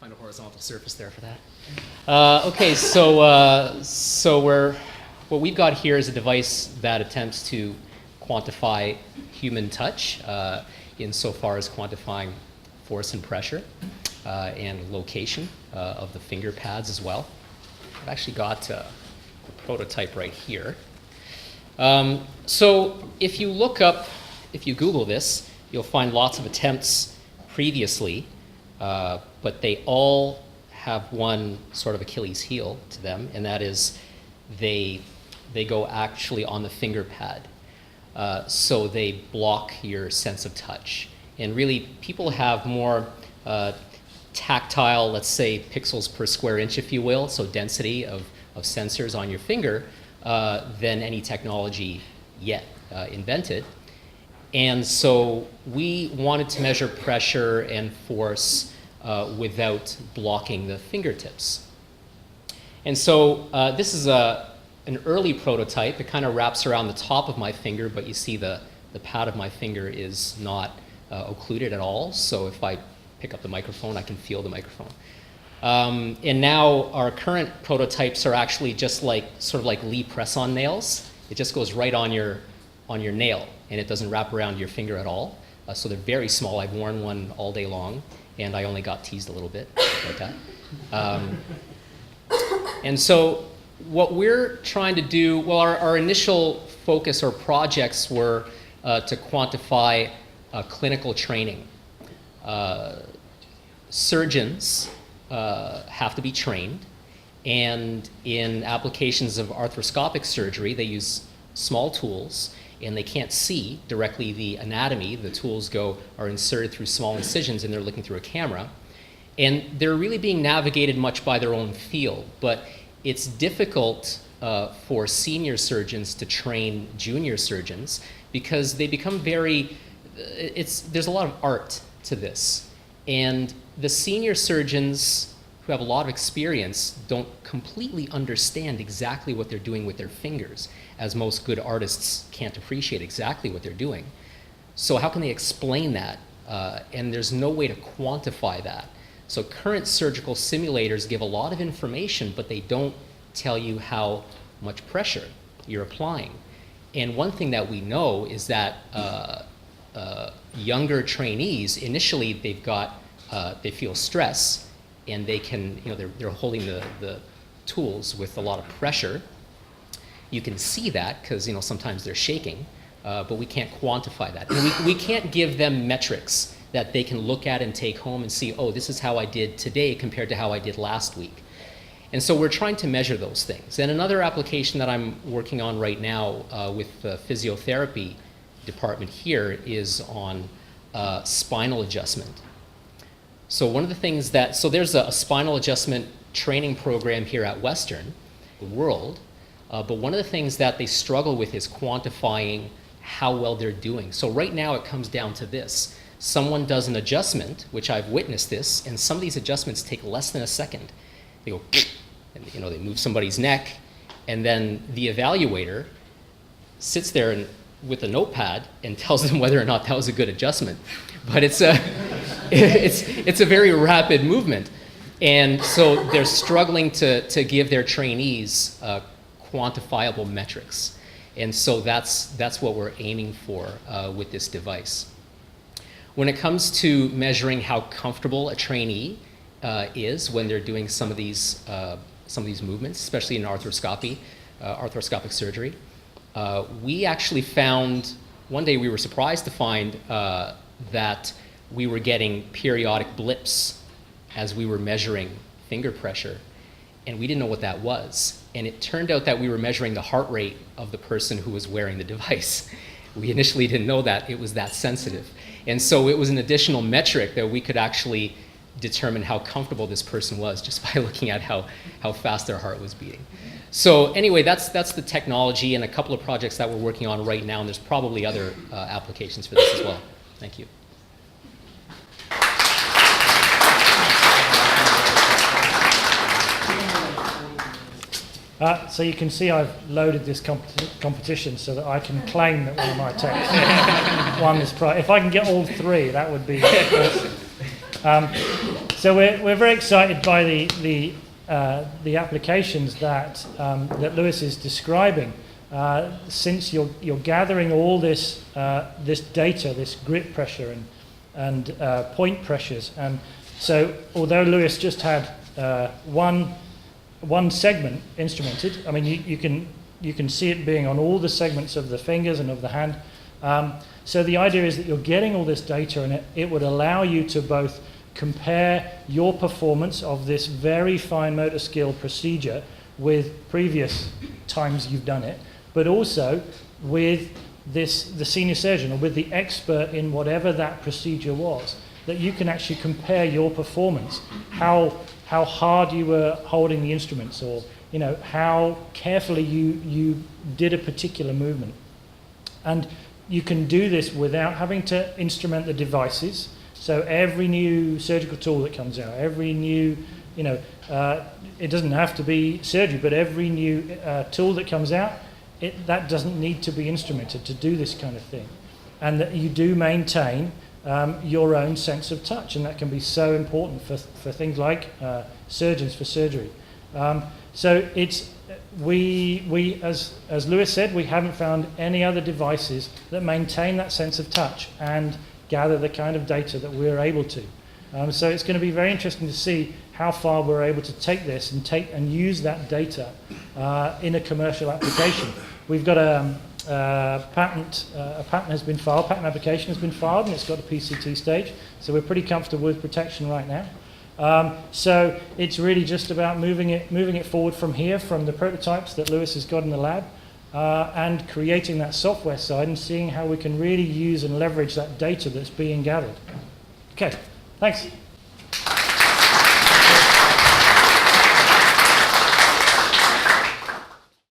Find a horizontal surface there for that. Okay, so what we've got here is a device that attempts to quantify human touch insofar as quantifying force and pressure and location of the finger pads as well. I've actually got a prototype right here. So if you look up, if you Google this, you'll find lots of attempts previously, but they all have one sort of Achilles heel to them, and that is they go actually on the finger pad. So they block your sense of touch. And really, people have more tactile, let's say, pixels per square inch, if you will, so density of sensors on your finger than any technology yet invented. And so we wanted to measure pressure and force without blocking the fingertips. And so this is an early prototype. It kind of wraps around the top of my finger, but you see the pad of my finger is not occluded at all. So if I pick up the microphone, I can feel the microphone. And now our current prototypes are actually just like sort of like Lee press-on nails. It just goes right on your nail, and it doesn't wrap around your finger at all. So they're very small. I've worn one all day long, and I only got teased a little bit like that. And so what we're trying to do, well, our initial focus or projects were to quantify clinical training. Surgeons have to be trained, and in applications of arthroscopic surgery, they use small tools, and they can't see directly the anatomy. The tools are inserted through small incisions, and they're looking through a camera. And they're really being navigated much by their own field, but it's difficult for senior surgeons to train junior surgeons because they become there's a lot of art to this. And the senior surgeons who have a lot of experience don't completely understand exactly what they're doing with their fingers, as most good artists can't appreciate exactly what they're doing. So how can they explain that? And there's no way to quantify that. So current surgical simulators give a lot of information, but they don't tell you how much pressure you're applying. And one thing that we know is that younger trainees, initially they feel stress, and they can, they're holding the tools with a lot of pressure. You can see that because sometimes they're shaking, but we can't quantify that. And we can't give them metrics that they can look at and take home and see, oh, this is how I did today compared to how I did last week. And so we're trying to measure those things. And another application that I'm working on right now with the physiotherapy department here is on spinal adjustment. So one of the things so there's a spinal adjustment training program here at Western World, but one of the things that they struggle with is quantifying how well they're doing. So right now it comes down to this. Someone does an adjustment, which I've witnessed this, and some of these adjustments take less than a second. They go, and they move somebody's neck, and then the evaluator sits there with a notepad and tells them whether or not that was a good adjustment. But it's a very rapid movement, and so they're struggling to give their trainees quantifiable metrics, and so that's what we're aiming for with this device. When it comes to measuring how comfortable a trainee is when they're doing some of these movements, especially in arthroscopic surgery, we actually found, one day we were surprised to find that we were getting periodic blips as we were measuring finger pressure, and we didn't know what that was. And it turned out that we were measuring the heart rate of the person who was wearing the device. We initially didn't know that it was that sensitive. And so it was an additional metric that we could actually determine how comfortable this person was just by looking at how fast their heart was beating. So anyway, that's the technology and a couple of projects that we're working on right now, and there's probably other applications for this as well. Thank you. So you can see I've loaded this competition so that I can claim that one of my texts won this prize. If I can get all three, that would be awesome. So we're very excited by the applications that Lewis is describing. Since you're gathering all this data, this grit pressure and point pressures, and so although Lewis just had one segment instrumented, I mean you can see it being on all the segments of the fingers and of the hand. So the idea is that you're getting all this data, and it would allow you to both compare your performance of this very fine motor skill procedure with previous times you've done it, but also with the senior surgeon or with the expert in whatever that procedure was, that you can actually compare your performance, how hard you were holding the instruments, or how carefully you did a particular movement. And you can do this without having to instrument the devices. So every new surgical tool that comes out, every new, it doesn't have to be surgery, but every new tool that comes out, that doesn't need to be instrumented to do this kind of thing. And that you do maintain your own sense of touch, and that can be so important for things like surgeons for surgery. So we as Lewis said, we haven't found any other devices that maintain that sense of touch and gather the kind of data that we're able to. So it's going to be very interesting to see how far we're able to take this and use that data in a commercial application. We've got a patent has been filed, patent application has been filed, and it's got a PCT stage. So we're pretty comfortable with protection right now. So it's really just about moving it forward from here, from the prototypes that Lewis has got in the lab, and creating that software side and seeing how we can really use and leverage that data that's being gathered. Okay, thanks.